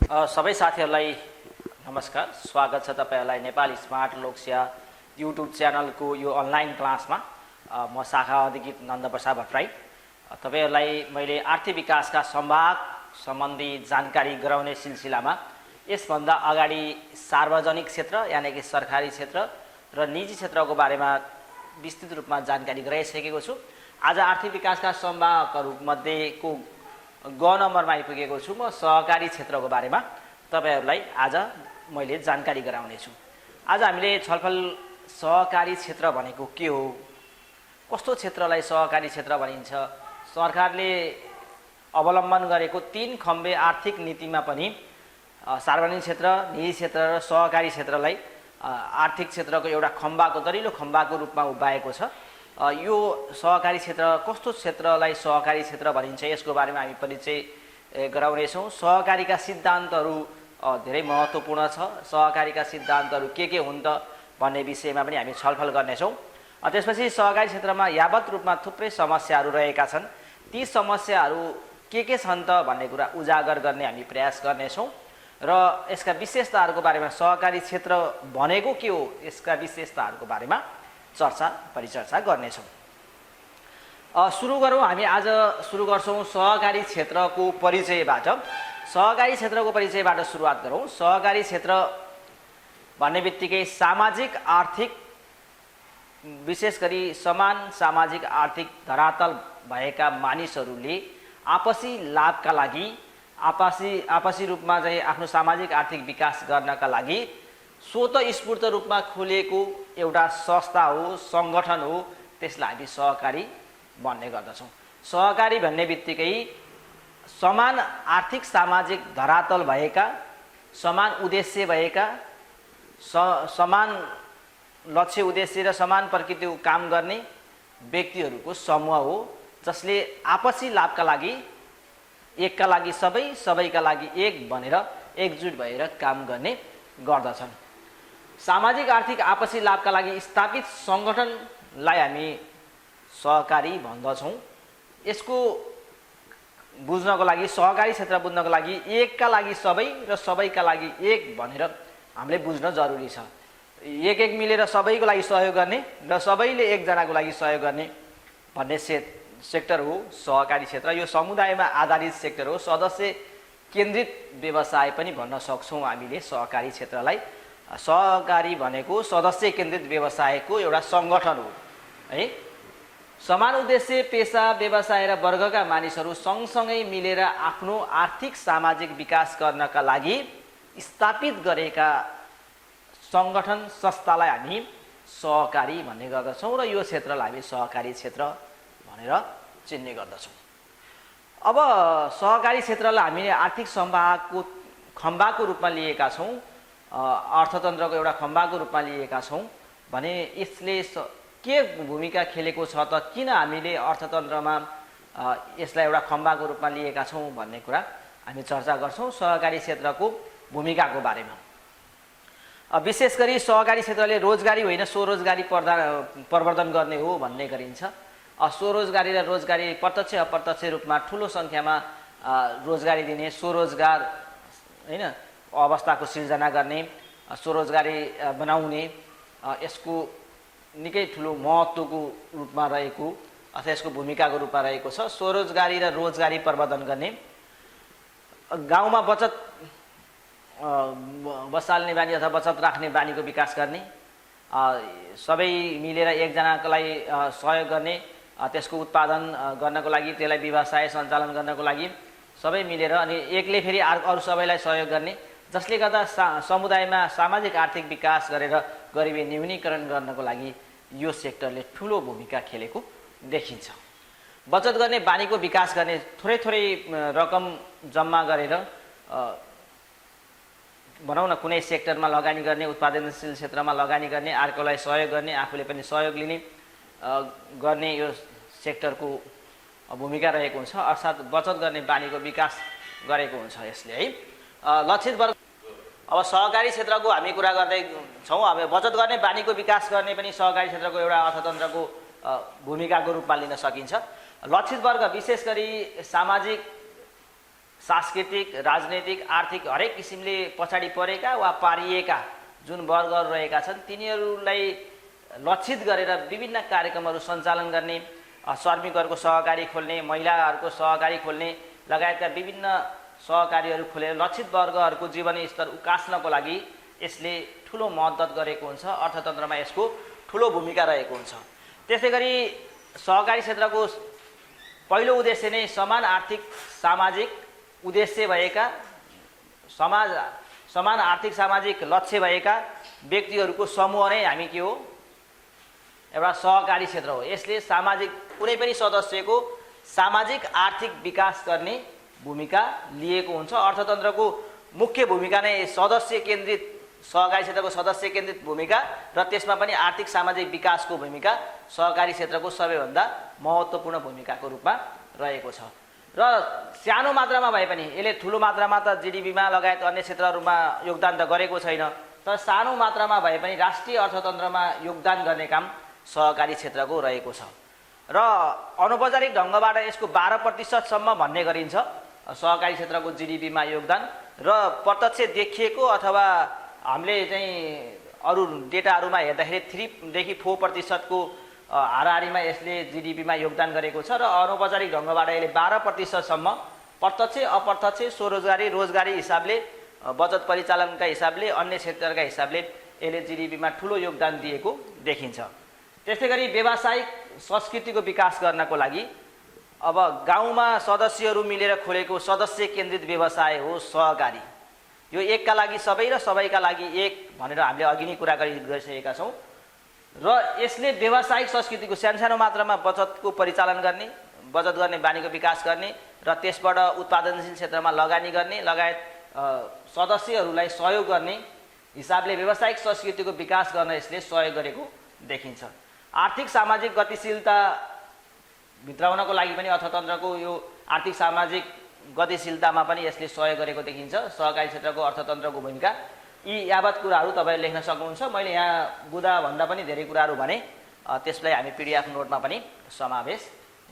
सबै साथीहरूलाई नमस्कार, स्वागत छ तपाईहरुलाई नेपाली स्मार्ट लोकसेवा युट्युब च्यानलको यो अनलाइन क्लासमा। म शाखा अधिकृत नन्दप्रसाद भट्टराई तपाईहरुलाई मैले आर्थिक विकासका सम्भाग सम्बन्धी जानकारी गराउने सिलसिलामा यसभन्दा अगाडि सार्वजनिक क्षेत्र यानि कि सरकारी क्षेत्र र निजी क्षेत्रको बारेमा विस्तृत रूपमा जानकारी गराइसकेको छु। आज आर्थिक विकासका सम्भागहरू मध्येको ग नम्बरमा आइपुगेको छु। म सहकारी क्षेत्रको बारेमा तपाईहरुलाई आज मैले जानकारी गराउने छु। आज हामीले छलफल सहकारी क्षेत्र भनेको के हो, कस्तो क्षेत्रलाई सहकारी क्षेत्र भनिन्छ, सरकारले अवलम्बन गरेको 3 खम्बे आर्थिक नीतिमा पनि सार्वजनिक क्षेत्र, निजी क्षेत्र र सहकारी क्षेत्रलाई आर्थिक क्षेत्रको एउटा खम्बाको दरिलो खम्बाको रूपमा उभ्याएको छ। यो सहकारी क्षेत्र कस्तो क्षेत्रलाई सहकारी क्षेत्र भनिन्छ यसको बारेमा हामी परिचय गराउनेछौँ। सहकारीका सिद्धान्तहरू धेरै महत्त्वपूर्ण छ। सहकारीका सिद्धान्तहरू के हुन् त भन्ने विषयमा पनि हामी छलफल गर्नेछौँ। त्यसपछि सहकारी क्षेत्रमा यावत रूपमा थुप्रै समस्याहरू रहेका छन्। ती समस्याहरू के छन् त भन्ने कुरा उजागर गर्ने हामी प्रयास गर्नेछौँ र यसका विशेषताहरूको बारेमा सहकारी क्षेत्र भनेको के हो यसका विशेषताहरूको बारेमा परिचर्चा गर्नेछौँ। सुरु गरौँ। हामी आज सुरु गर्छौँ सहकारी क्षेत्रको परिचयबाट। सहकारी क्षेत्रको परिचयबाट सुरुवात गरौँ। सहकारी क्षेत्र भन्ने बित्तिकै सामाजिक आर्थिक विशेष गरी समान सामाजिक आर्थिक धरातल भएका मानिसहरूले आपसी लाभका लागि आपसी रूपमा चाहिँ आफ्नो सामाजिक आर्थिक विकास गर्नका लागि स्वतस्फूर्त रूपमा खोलेको एउटा संस्था हो, संगठन हो। त्यसलाई हामी सहकारी भन्ने गर्दछौँ। सहकारी भन्ने बित्तिकै समान आर्थिक सामाजिक धरातल भएका, समान उद्देश्य भएका, समान लक्ष्य उद्देश्य र समान प्रकृतिको काम गर्ने व्यक्तिहरूको समूह हो, जसले आपसी लाभका लागि एकका लागि सबै, सबैका लागि एक भनेर एकजुट भएर काम गर्ने गर्दछन्। सामाजिक आर्थिक आपसी लाभका लागि स्थापित सङ्गठनलाई हामी सहकारी भन्दछौँ। यसको बुझ्नको लागि, सहकारी क्षेत्र बुझ्नको लागि एकका लागि सबै र सबैका लागि एक भनेर हामीले बुझ्न जरुरी छ। एक मिलेर सबैको लागि सहयोग गर्ने र सबैले एकजनाको लागि सहयोग गर्ने भन्ने सेक्टर हो सहकारी क्षेत्र। यो समुदायमा आधारित सेक्टर हो। सदस्य केन्द्रित व्यवसाय पनि भन्न सक्छौँ हामीले सहकारी क्षेत्रलाई। सहकारी भनेको सदस्य केन्द्रित व्यवसायको एउटा सङ्गठन हो है। समान उद्देश्य, पेसा, व्यवसाय र वर्गका मानिसहरू सँगसँगै मिलेर आफ्नो आर्थिक सामाजिक विकास गर्नका लागि स्थापित गरेका सङ्गठन संस्थालाई हामी सहकारी भन्ने गर्दछौँ र यो क्षेत्रलाई हामी सहकारी क्षेत्र भनेर चिन्ने गर्दछौँ। अब सहकारी क्षेत्रलाई हामीले आर्थिक सम्भागको खम्बाको रूपमा लिएका छौँ, अर्थतन्त्रको एउटा खम्बाको रूपमा लिएका छौँ भने यसले के भूमिका खेलेको छ त, किन हामीले अर्थतन्त्रमा यसलाई एउटा खम्बाको रूपमा लिएका छौँ भन्ने कुरा हामी चर्चा गर्छौँ सहकारी क्षेत्रको भूमिकाको बारेमा। विशेष गरी सहकारी क्षेत्रले रोजगारी होइन स्वरोजगारी प्रवर्धन गर्ने हो भन्ने गरिन्छ। स्वरोजगारी र रोजगारी प्रत्यक्ष अप्रत्यक्ष रूपमा ठुलो सङ्ख्यामा रोजगारी दिने, स्वरोजगार होइन अवस्थाको सिर्जना गर्ने, स्वरोजगारी बनाउने यसको निकै ठुलो महत्त्वको रूपमा रहेको अथवा यसको भूमिकाको रूपमा रहेको छ। स्वरोजगारी र रोजगारी प्रवर्धन गर्ने, गाउँमा बचत बसाल्ने बानी अथवा बचत राख्ने बानीको विकास गर्ने, सबै मिलेर एकजनालाई सहयोग गर्ने, त्यसको उत्पादन गर्नको लागि, त्यसलाई व्यवसाय सञ्चालन गर्नको लागि सबै मिलेर, अनि एकले फेरि अरू सबैलाई सहयोग गर्ने, जसले गर्दा समुदायमा सामाजिक आर्थिक विकास गरेर गरिबी न्यूनीकरण गर्नको लागि यो सेक्टरले ठुलो भूमिका खेलेको देखिन्छ। बचत गर्ने बानीको विकास गर्ने, थोरै रकम जम्मा गरेर भनौँ न कुनै सेक्टरमा लगानी गर्ने, उत्पादनशील क्षेत्रमा लगानी गर्ने, अर्कोलाई सहयोग गर्ने, आफूले पनि सहयोग लिने गर्ने यो सेक्टरको भूमिका रहेको हुन्छ। अर्थात् बचत गर्ने बानीको विकास गरेको हुन्छ यसले है। लक्षित वर्ग अब सहकारी क्षेत्रको हामी कुरा गर्दै छौँ। अब बचत गर्ने बानीको विकास गर्ने पनि सहकारी क्षेत्रको एउटा अर्थतन्त्रको भूमिकाको रूपमा लिन सकिन्छ। लक्षित वर्ग विशेष गरी सांस्कृतिक, राजनैतिक, आर्थिक हरेक किसिमले पछाडि परेका वा पारिएका जुन वर्गहरू रहेका छन् तिनीहरूलाई लक्षित गरेर विभिन्न कार्यक्रमहरू सञ्चालन गर्ने, श्रमिकहरूको सहकारी खोल्ने, महिलाहरूको सहकारी खोल्ने लगायतका विभिन्न सहकारीहरू खोलेर लक्षित वर्गहरूको जीवनीय स्तर उकास्नको लागि यसले ठुलो मद्दत गरेको हुन्छ। अर्थतन्त्रमा यसको ठुलो भूमिका रहेको हुन्छ। त्यसै गरी सहकारी क्षेत्रको पहिलो उद्देश्य नै समान आर्थिक सामाजिक उद्देश्य भएका समान आर्थिक सामाजिक लक्ष्य भएका व्यक्तिहरूको समूह नै हामी के हो, एउटा सहकारी क्षेत्र हो। यसले सामाजिक कुनै पनि सदस्यको सामाजिक आर्थिक विकास गर्ने भूमिका लिएको हुन्छ। अर्थतन्त्रको मुख्य भूमिका नै सदस्य केन्द्रित, सहकारी क्षेत्रको सदस्य केन्द्रित भूमिका र त्यसमा पनि आर्थिक सामाजिक विकासको भूमिका सहकारी क्षेत्रको सबैभन्दा महत्त्वपूर्ण भूमिकाको रूपमा रहेको छ। र सानो मात्रामा भए पनि यसले ठुलो मात्रामा त जिडिपीमा लगायत अन्य क्षेत्रहरूमा योगदान त गरेको छैन, तर सानो मात्रामा भए पनि राष्ट्रिय अर्थतन्त्रमा योगदान गर्ने काम सहकारी क्षेत्रको रहेको छ। र अनौपचारिक ढङ्गबाट यसको 12% भन्ने गरिन्छ सहकारी क्षेत्रको जिडिपीमा योगदान, र प्रत्यक्ष देखिएको अथवा हामीले चाहिँ अरू डेटाहरूमा हेर्दाखेरि 3 देखि 4% को हाराहारीमा यसले जिडिपीमा योगदान गरेको छ। र अनौपचारिक ढङ्गबाट यसले 12% प्रत्यक्ष अप्रत्यक्ष स्वरोजगारी रोजगारी हिसाबले, बचत परिचालनका हिसाबले, अन्य क्षेत्रका हिसाबले यसले जिडिपीमा ठुलो योगदान दिएको देखिन्छ। त्यसै गरी व्यावसायिक संस्कृतिको विकास गर्नको लागि अब गाउँमा सदस्यहरू मिलेर खोलेको सदस्य केन्द्रित व्यवसाय हो सहकारी। यो एकका लागि सबै र सबैका लागि एक भनेर हामीले अघि नै कुरा गरिसकेका छौँ। र यसले व्यावसायिक संस्कृतिको सानो मात्रामा बचतको परिचालन गर्ने, बचत गर्ने बानीको विकास गर्ने र त्यसबाट उत्पादनशील क्षेत्रमा लगानी गर्ने लगायत सदस्यहरूलाई सहयोग गर्ने हिसाबले व्यावसायिक संस्कृतिको विकास गर्न यसले सहयोग गरेको देखिन्छ। आर्थिक सामाजिक गतिशीलता भित्राउनको लागि पनि अर्थतन्त्रको यो आर्थिक सामाजिक गतिशीलतामा पनि यसले सहयोग गरेको देखिन्छ। सहकारी क्षेत्रको अर्थतन्त्रको भूमिका यी यावत कुराहरू तपाईले लेख्न सक्नुहुन्छ। मैले यहाँ बुदाभन्दा पनि धेरै कुराहरू भने त्यसलाई हामी पीडीएफ नोटमा पनि समावेश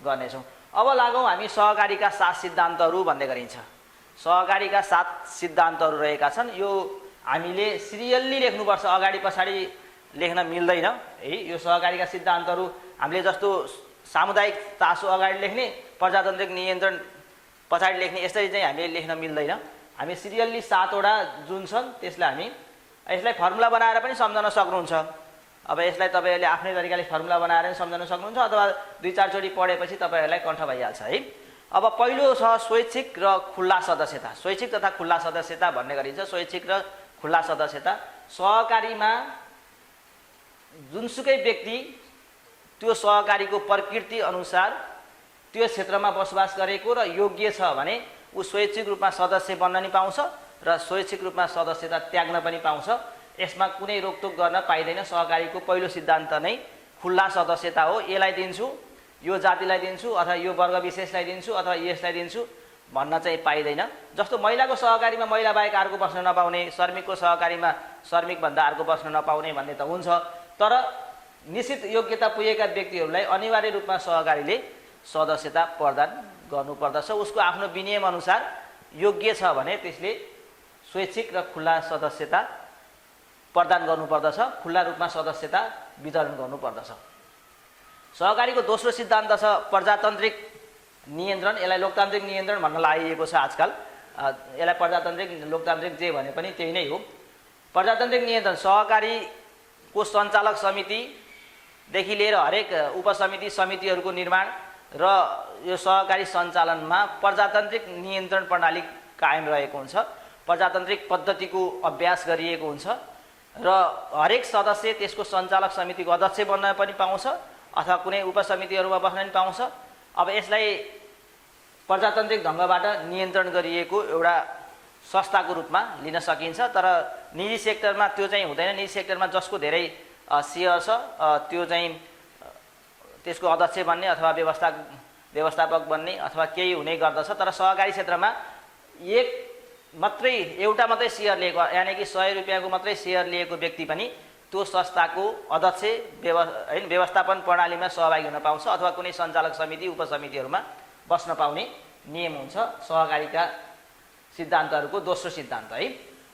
गर्नेछौँ। अब लागौँ हामी सहकारीका 7 सिद्धान्तहरू भन्ने गरिन्छ। सहकारीका 7 सिद्धान्तहरू रहेका छन्। यो हामीले सिरियल्ली लेख्नुपर्छ, अगाडि पछाडि लेख्न मिल्दैन है। यो सहकारीका सिद्धान्तहरू हामीले जस्तो सामुदायिक चासो अगाडि लेख्ने, प्रजातान्त्रिक नियन्त्रण पछाडि लेख्ने यसरी चाहिँ हामीले लेख्न मिल्दैन। हामी सिरियल्ली 7 वटा जुन छन् त्यसलाई हामी यसलाई फर्मुला बनाएर पनि सम्झन सक्नुहुन्छ। अब यसलाई तपाईँहरूले आफ्नै तरिकाले फर्मुला बनाएर पनि सम्झन सक्नुहुन्छ अथवा 2-4 चोटि पढेपछि तपाईँहरूलाई कण्ठ भइहाल्छ है। अब पहिलो छ स्वैच्छिक र खुल्ला सदस्यता। स्वैच्छिक तथा खुल्ला सदस्यता भन्ने गरिन्छ। स्वैच्छिक र खुल्ला सदस्यता सहकारीमा जुनसुकै व्यक्ति त्यो सहकारीको प्रकृति अनुसार त्यो क्षेत्रमा बसोबास गरेको र योग्य छ भने ऊ स्वैच्छिक रूपमा सदस्य बन्न नि पाउँछ र स्वैच्छिक रूपमा सदस्यता त्याग्न पनि पाउँछ। यसमा कुनै रोकटोक गर्न पाइँदैन। सहकारीको पहिलो सिद्धान्त नै खुल्ला सदस्यता हो। यसलाई दिन्छु, यो जातिलाई दिन्छु अथवा यो वर्ग विशेषलाई दिन्छु अथवा यसलाई दिन्छु भन्न चाहिँ पाइँदैन। जस्तो महिलाको सहकारीमा महिला बाहेक अर्को बस्न नपाउने, श्रमिकको सहकारीमा श्रमिकभन्दा अर्को बस्न नपाउने भन्ने त हुन्छ, तर निश्चित योग्यता पुगेका व्यक्तिहरूलाई अनिवार्य रूपमा सहकारीले सदस्यता प्रदान गर्नुपर्दछ। उसको आफ्नो विनियम अनुसार योग्य छ भने त्यसले स्वैच्छिक र खुल्ला सदस्यता प्रदान गर्नुपर्दछ, खुल्ला रूपमा सदस्यता वितरण गर्नुपर्दछ। सहकारीको दोस्रो सिद्धान्त छ प्रजातान्त्रिक नियन्त्रण। यसलाई लोकतान्त्रिक नियन्त्रण भन्न लागिएको छ आजकल। यसलाई प्रजातान्त्रिक लोकतान्त्रिक जे भने पनि त्यही नै हो। प्रजातान्त्रिक नियन्त्रण सहकारीको सञ्चालक समितिदेखि लिएर हरेक उपसमिति समितिहरूको निर्माण र यो सहकारी सञ्चालनमा प्रजातान्त्रिक नियन्त्रण प्रणाली कायम रहेको हुन्छ। प्रजातान्त्रिक पद्धतिको अभ्यास गरिएको हुन्छ र हरेक सदस्य त्यसको सञ्चालक समितिको अध्यक्ष बन्न पनि पाउँछ अथवा कुनै उपसमितिहरूमा बस्न पनि पाउँछ। अब यसलाई प्रजातान्त्रिक ढङ्गबाट नियन्त्रण गरिएको एउटा संस्थाको रूपमा लिन सकिन्छ। तर निजी सेक्टरमा त्यो चाहिँ हुँदैन। निजी सेक्टरमा जसको धेरै सेयर छ त्यो चाहिँ त्यसको अध्यक्ष बन्ने अथवा व्यवस्थापक बन्ने अथवा केही हुने गर्दछ। तर सहकारी क्षेत्रमा एउटा मात्रै सेयर लिएको, यानि कि 100 रुपियाँको मात्रै सेयर लिएको व्यक्ति पनि त्यो संस्थाको अध्यक्ष व्यवस्थापन प्रणालीमा सहभागी हुन पाउँछ अथवा कुनै सञ्चालक समिति उपसमितिहरूमा बस्न पाउने नियम हुन्छ सहकारीका सिद्धान्तहरूको दोस्रो सिद्धान्त है।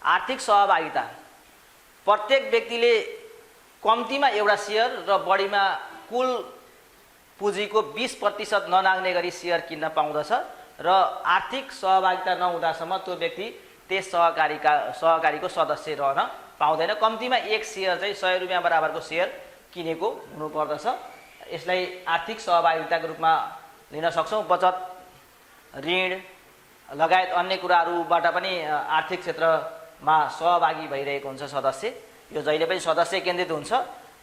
आर्थिक सहभागिता, प्रत्येक व्यक्तिले कम्तीमा एउटा सेयर र बढीमा कुल पुँजीको 20% ननाग्ने गरी सेयर किन्न पाउँदछ र आर्थिक सहभागिता नहुँदासम्म त्यो व्यक्ति त्यस सहकारीको सदस्य रहन पाउँदैन। कम्तीमा एक सेयर चाहिँ 100 रुपियाँ बराबरको सेयर किनेको हुनुपर्दछ। यसलाई आर्थिक सहभागिताको रूपमा लिन सक्छौँ। बचत, ऋण लगायत अन्य कुराहरूबाट पनि आर्थिक क्षेत्रमा सहभागी भइरहेको हुन्छ सदस्य। यो जहिले पनि सदस्य केन्द्रित हुन्छ,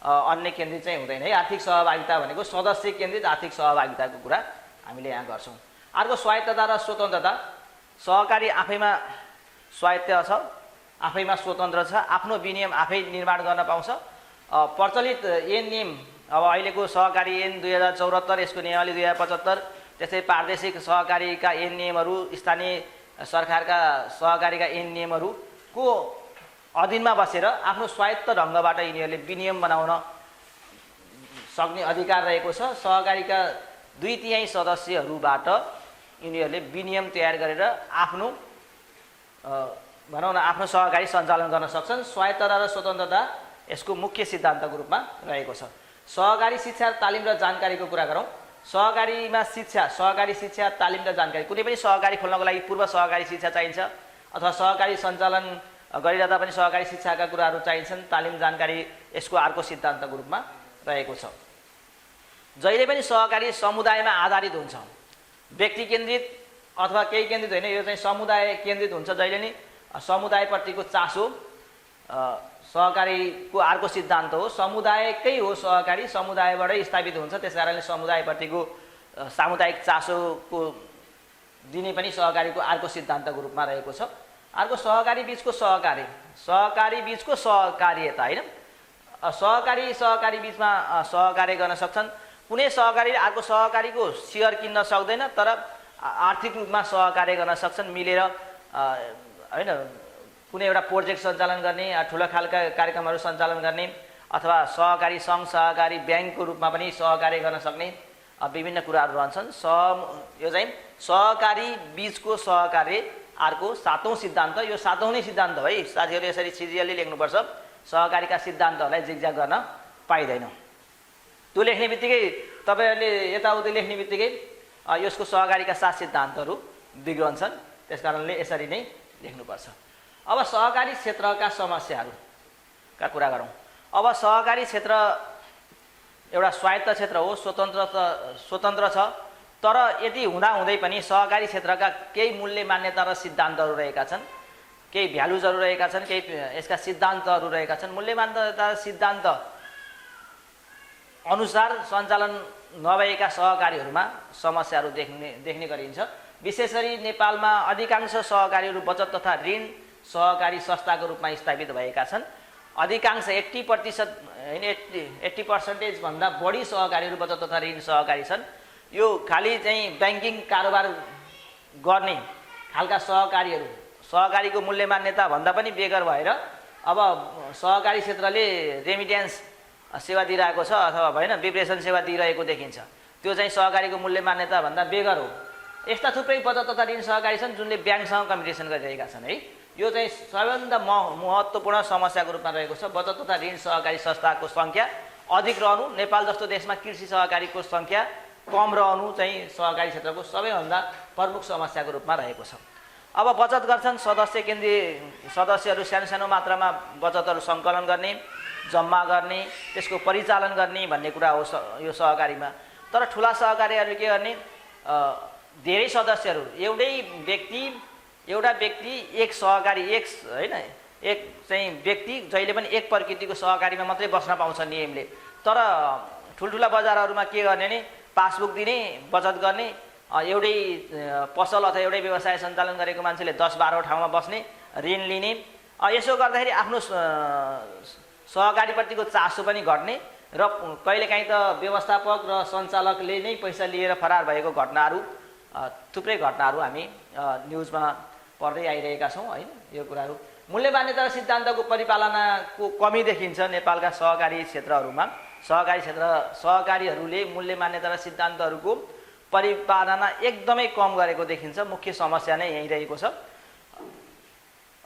अन्य केन्द्रित चाहिँ हुँदैन है। आर्थिक सहभागिता भनेको सदस्य केन्द्रित आर्थिक सहभागिताको कुरा हामीले यहाँ गर्छौँ। अर्को स्वायत्तता र स्वतन्त्रता। सहकारी आफैमा स्वायत्त छ, आफैमा स्वतन्त्र छ, आफ्नो विनियम आफै निर्माण गर्न पाउँछ। प्रचलित ऐन नियम, अब अहिलेको सहकारी ऐन 2074, यसको नियमावली 2075, त्यस्तै प्रादेशिक सहकारीका ऐन नियमहरू, स्थानीय सरकारका सहकारीका ऐन नियमहरूको अधीनमा बसेर आफ्नो स्वायत्त ढङ्गबाट यिनीहरूले विनियम बनाउन सक्ने अधिकार रहेको छ। सहकारीका 2/3 सदस्यहरूबाट यिनीहरूले विनियम तयार गरेर आफ्नो भनौँ न आफ्नो सहकारी सञ्चालन गर्न सक्छन्। स्वायत्तता र स्वतन्त्रता यसको मुख्य सिद्धान्तको रूपमा रहेको छ। सहकारी शिक्षा, तालिम र जानकारीको कुरा गरौँ। सहकारी शिक्षा, तालिम र जानकारी। कुनै पनि सहकारी खोल्नको लागि पूर्व सहकारी शिक्षा चाहिन्छ अथवा सहकारी सञ्चालन गरिरहँदा पनि सहकारी शिक्षाका कुराहरू चाहिन्छन्। तालिम, जानकारी यसको अर्को सिद्धान्तको रूपमा रहेको छ। जहिले पनि सहकारी समुदायमा आधारित हुन्छ, व्यक्ति केन्द्रित अथवा केही केन्द्रित होइन। यो चाहिँ समुदाय केन्द्रित हुन्छ। जहिले नै समुदायप्रतिको चासो सहकारीको अर्को सिद्धान्त हो। समुदायकै हो सहकारी, समुदायबाटै स्थापित हुन्छ। त्यस कारणले समुदायप्रतिको सामुदायिक चासोको दिने पनि सहकारीको अर्को सिद्धान्तको रूपमा रहेको छ। अर्को सहकारी बिचको सहकार्यता होइन। सहकारी बिचमा सहकार्य गर्न सक्छन्। कुनै सहकारीले अर्को सहकारीको सेयर किन्न सक्दैन, तर आर्थिक रूपमा सहकार्य गर्न सक्छन्। मिलेर होइन कुनै एउटा प्रोजेक्ट सञ्चालन गर्ने, ठुलो खालका कार्यक्रमहरू सञ्चालन गर्ने, अथवा सहकारी सङ्घ, सहकारी ब्याङ्कको रूपमा पनि सहकार्य गर्न सक्ने विभिन्न कुराहरू रहन्छन्। यो चाहिँ सहकारी बिचको सहकार्य अर्को 7औं सिद्धान्त। यो 7औं नै सिद्धान्त हो है साथीहरू, यसरी सिरियल्ली लेख्नुपर्छ। सहकारीका सिद्धान्तहरूलाई जिगज्याग गर्न पाइँदैन। त्यो लेख्ने बित्तिकै तपाईँहरूले यताउति लेख्ने बित्तिकै यसको सहकारीका 7 सिद्धान्तहरू बिग्रन्छन्। त्यस कारणले यसरी नै लेख्नुपर्छ। अब सहकारी क्षेत्रका समस्याहरूका कुरा गरौँ। अब सहकारी क्षेत्र एउटा स्वायत्त क्षेत्र हो, स्वतन्त्र छ। तर यति हुँदाहुँदै पनि सहकारी क्षेत्रका केही मूल्य, मान्यता र सिद्धान्तहरू रहेका छन्, केही भ्यालुजहरू रहेका छन्, केही यसका सिद्धान्तहरू रहेका छन्। मूल्य, मान्यता र सिद्धान्त अनुसार सञ्चालन नभएका सहकारीहरूमा समस्याहरू देख्ने गरिन्छ। विशेष गरी नेपालमा अधिकांश सहकारीहरू बचत तथा ऋण सहकारी संस्थाको रूपमा स्थापित भएका छन्। अधिकांश 80% होइन 80% भन्दा बढी सहकारीहरू बचत तथा ऋण सहकारी छन्। यो खालि चाहिँ ब्याङ्किङ कारोबार गर्ने खालका सहकारीहरू, सहकारीको मूल्य मान्यता भन्दा पनि बेगर भएर अब सहकारी क्षेत्रले रेमिट्यान्स सेवा दिइरहेको छ अथवा होइन विप्रेषण सेवा दिइरहेको देखिन्छ। त्यो चाहिँ सहकारीको मूल्य मान्यता भन्दा बेगर हो। यस्ता थुप्रै बचत तथा ऋण सहकारी छन् जुनले ब्याङ्कसँग कम्पिटिसन गरिरहेका छन् है। यो चाहिँ सबैभन्दा महत्त्वपूर्ण समस्याको रूपमा रहेको छ। बचत तथा ऋण सहकारी संस्थाको सङ्ख्या अधिक रहनु, नेपाल जस्तो देशमा कृषि सहकारीको सङ्ख्या कम रहनु चाहिँ सहकारी क्षेत्रको सबैभन्दा प्रमुख समस्याको रूपमा रहेको छ। अब बचत गर्छन् सदस्यहरू सानो मात्रामा बचतहरू सङ्कलन गर्ने, जम्मा गर्ने, त्यसको परिचालन गर्ने भन्ने कुरा हो यो सहकारीमा। तर ठुला सहकारीहरू के गर्ने, धेरै सदस्यहरू, एउटा व्यक्ति एक सहकारी, एक होइन एक चाहिँ व्यक्ति जहिले पनि एक प्रकृतिको सहकारीमा मात्रै बस्न पाउँछ नियमले। तर ठुल्ठुला बजारहरूमा के गर्ने नि, पासबुक दिने, बचत गर्ने, एउटै पसल अथवा एउटै व्यवसाय सञ्चालन गरेको मान्छेले 10-12 ठाउँमा बस्ने, ऋण लिने। यसो गर्दाखेरि आफ्नो सहकारीप्रतिको चासो पनि घट्ने र कहिलेकाहीँ त व्यवस्थापक र सञ्चालकले नै पैसा लिएर फरार भएको घटनाहरू, थुप्रै घटनाहरू हामी न्युजमा पढ्दै आइरहेका छौँ होइन। यो कुराहरू मूल्य मान्यता र सिद्धान्तको परिपालनाको कमी देखिन्छ नेपालका सहकारी क्षेत्रहरूमा। सहकारीहरूले मूल्य मान्यता र सिद्धान्तहरूको परिपालना एकदमै कम गरेको देखिन्छ। मुख्य समस्या नै यही रहेको छ।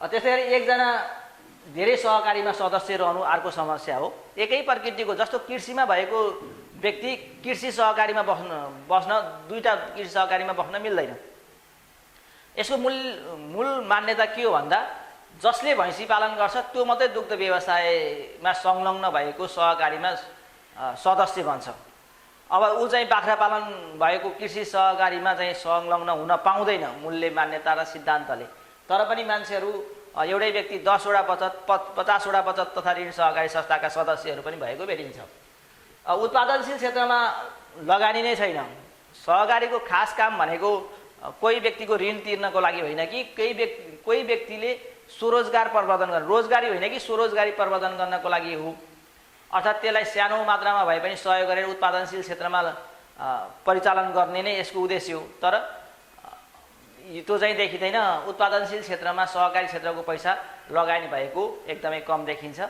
त्यसै गरी एकजना धेरै सहकारीमा सदस्य रहनु अर्को समस्या हो। एकै प्रकृतिको जस्तो कृषिमा भएको व्यक्ति कृषि सहकारीमा बस्न दुईटा कृषि सहकारीमा बस्न मिल्दैन। यसको मूल मान्यता के हो भन्दा जसले भैँसी पालन गर्छ त्यो मात्रै दुग्ध व्यवसायमा संलग्न भएको सहकारीमा सदस्य बन्छ। अब ऊ चाहिँ बाख्रा पालन भएको कृषि सहकारीमा चाहिँ संलग्न हुन पाउँदैन मूल्य मान्यता र सिद्धान्तले। तर पनि मान्छेहरू एउटै व्यक्ति 10 वटा बचत 50 वटा बचत तथा ऋण सहकारी संस्थाका सदस्यहरू पनि भएको भेटिन्छ। उत्पादनशील क्षेत्रमा लगानी नै छैन। सहकारीको खास काम भनेको कोही व्यक्तिको ऋण तिर्नको लागि होइन कि कोही व्यक्तिले स्वरोजगार प्रवर्धन गर्न, रोजगारी होइन कि स्वरोजगारी प्रवर्धन गर्नको लागि हो। अर्थात् त्यसलाई सानो मात्रामा भए पनि सहयोग गरेर उत्पादनशील क्षेत्रमा परिचालन गर्ने नै यसको उद्देश्य हो। तर त्यो चाहिँ देखिँदैन। उत्पादनशील क्षेत्रमा सहकारी क्षेत्रको पैसा लगानी भएको एकदमै कम देखिन्छ।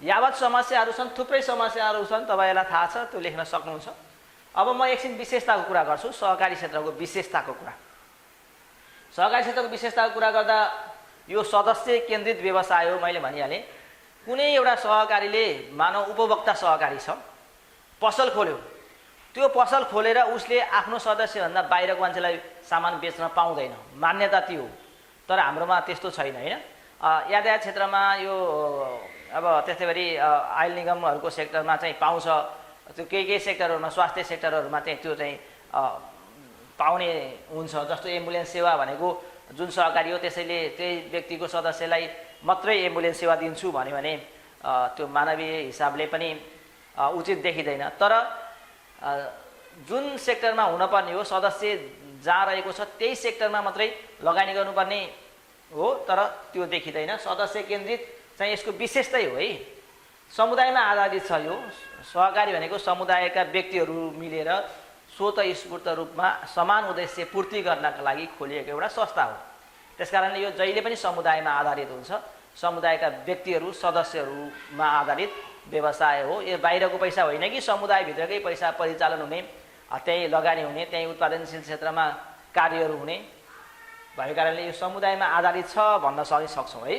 यावत समस्याहरू छन्, थुप्रै समस्याहरू छन्, तपाईँलाई थाहा छ, त्यो लेख्न सक्नुहुन्छ। अब म एकछिन विशेषताको कुरा गर्छु। सहकारी क्षेत्रको विशेषताको कुरा, सहकारी क्षेत्रको विशेषताको कुरा गर्दा यो सदस्य केन्द्रित व्यवसाय हो। मैले भनिहालेँ कुनै एउटा सहकारीले मानव उपभोक्ता सहकारी छ, पसल खोल्यो, त्यो पसल खोलेर उसले आफ्नो सदस्यभन्दा बाहिरको मान्छेलाई सामान बेच्न पाउँदैन, मान्यता त्यो हो। तर हाम्रोमा त्यस्तो छैन होइन। यातायात क्षेत्रमा यो अब त्यस्तै गरी आयल निगमहरूको सेक्टरमा चाहिँ पाउँछ, त्यो केही सेक्टरहरूमा स्वास्थ्य सेक्टरहरूमा चाहिँ त्यो चाहिँ पाउने हुन्छ। जस्तो एम्बुलेन्स सेवा भनेको जुन सहकारी हो त्यसैले त्यही व्यक्तिको सदस्यलाई मात्रै एम्बुलेन्स सेवा दिन्छु भन्यो भने त्यो मानवीय हिसाबले पनि उचित देखिँदैन। तर जुन सेक्टरमा हुनुपर्ने हो, सदस्य जहाँ रहेको छ त्यही सेक्टरमा मात्रै लगानी गर्नुपर्ने हो, तर त्यो देखिँदैन। सदस्य केन्द्रित चाहिँ यसको विशेषतै हो है। समुदायमा आधारित छ यो सहकारी भनेको। समुदायका व्यक्तिहरू मिलेर स्वतस्फूर्त रूपमा समान उद्देश्य पूर्ति गर्नका लागि खोलिएको एउटा संस्था हो। त्यसकारणले यो जहिले पनि समुदायमा आधारित हुन्छ। समुदायका व्यक्तिहरू सदस्यहरूमा आधारित व्यवसाय हो। यो बाहिरको पैसा होइन कि समुदायभित्रकै पैसा परिचालन हुने, त्यही लगानी हुने, त्यही उत्पादनशील क्षेत्रमा कार्यहरू हुने भएको कारणले यो समुदायमा आधारित छ भन्न सक्छौँ है।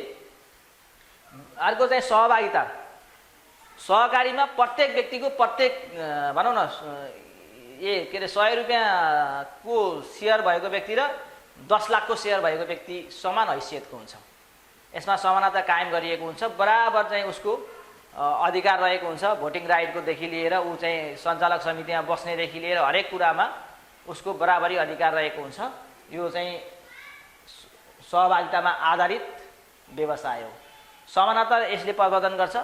अर्को चाहिँ सहभागिता। सहकारीमा प्रत्येक व्यक्तिको प्रत्येक भनौँ न के अरे 100 रुपियाँको सेयर भएको व्यक्ति र 10 लाखको सेयर भएको व्यक्ति समान हैसियतको हुन्छ। यसमा समानता कायम गरिएको हुन्छ। बराबर चाहिँ उसको अधिकार रहेको हुन्छ। भोटिङ राइटकोदेखि लिएर ऊ चाहिँ सञ्चालक समितिमा बस्नेदेखि लिएर हरेक कुरामा उसको बराबरी अधिकार रहेको हुन्छ। यो चाहिँ सहभागितामा आधारित व्यवसाय हो। समानता यसले प्रवर्धन गर्छ।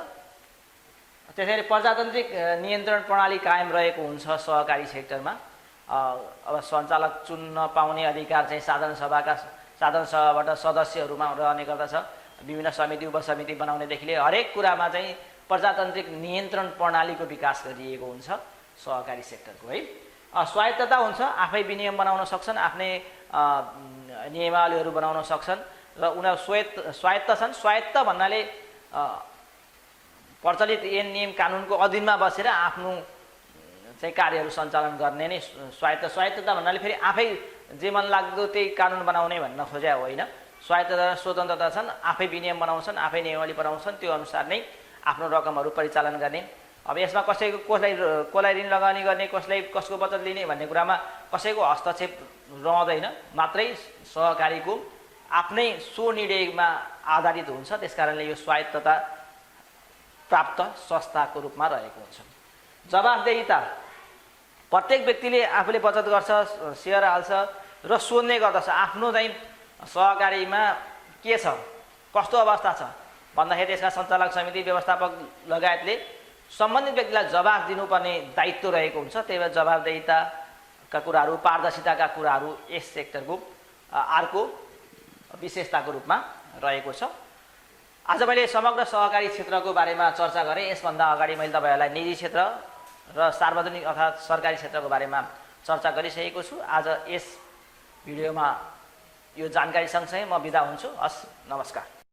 त्यसैले प्रजातान्त्रिक नियन्त्रण प्रणाली कायम रहेको हुन्छ सहकारी सेक्टरमा। अब सञ्चालक चुन्न पाउने अधिकार चाहिँ साधारण सभाबाट सदस्यहरूमा रहने गर्दछ। विभिन्न समिति उपसमिति बनाउनेदेखि लिएर हरेक कुरामा चाहिँ प्रजातान्त्रिक नियन्त्रण प्रणालीको विकास गरिएको हुन्छ सहकारी सेक्टरको है। स्वायत्तता हुन्छ। आफै विनियम बनाउन सक्छन्, आफ्नै नियमावलीहरू बनाउन सक्छन् र उनीहरू स्वायत्त छन्। स्वायत्त भन्नाले प्रचलित ऐन नियम कानुनको अधीनमा बसेर आफ्नो चाहिँ कार्यहरू सञ्चालन गर्ने नै स्वायत्तता भन्नाले फेरि आफै जे मन लाग्दो त्यही कानुन बनाउने भन्न खोजे होइन। स्वायत्तता र स्वतन्त्रता छन्। आफै विनियम बनाउँछन्, आफै नियमावली बनाउँछन्, त्यो अनुसार नै आफ्नो रकमहरू परिचालन गर्ने। अब यसमा कसलाई ऋण लगानी गर्ने, कसको बचत लिने भन्ने कुरामा कसैको हस्तक्षेप रहँदैन। मात्रै सहकारीको आफ्नै स्वनिर्णयमा आधारित हुन्छ। त्यसकारणले यो स्वायत्तता प्राप्त संस्थाको रूपमा रहेको हुन्छ। जवाफदेहिता। प्रत्येक व्यक्तिले आफूले बचत गर्छ, सेयर हाल्छ र सोध्ने गर्दछ आफ्नो चाहिँ सहकारीमा के छ, कस्तो अवस्था छ भन्दाखेरि त्यसका सञ्चालक समिति व्यवस्थापक लगायतले सम्बन्धित व्यक्तिलाई जवाफ दिनुपर्ने दायित्व रहेको हुन्छ। त्यही भएर जवाफदेहिताका कुराहरू, पारदर्शिताका कुराहरू यस सेक्टरको अर्को विशेषताको रूपमा रहेको छ। आज मैले समग्र सहकारी क्षेत्रको बारेमा चर्चा गरेँ। यसभन्दा अगाडि मैले तपाईँहरूलाई निजी क्षेत्र र सार्वजनिक अर्थात् सरकारी क्षेत्रको बारेमा चर्चा गरिसकेको छु। आज यस भिडियोमा यो जानकारी सँगसँगै म बिदा हुन्छु। हस्, नमस्कार।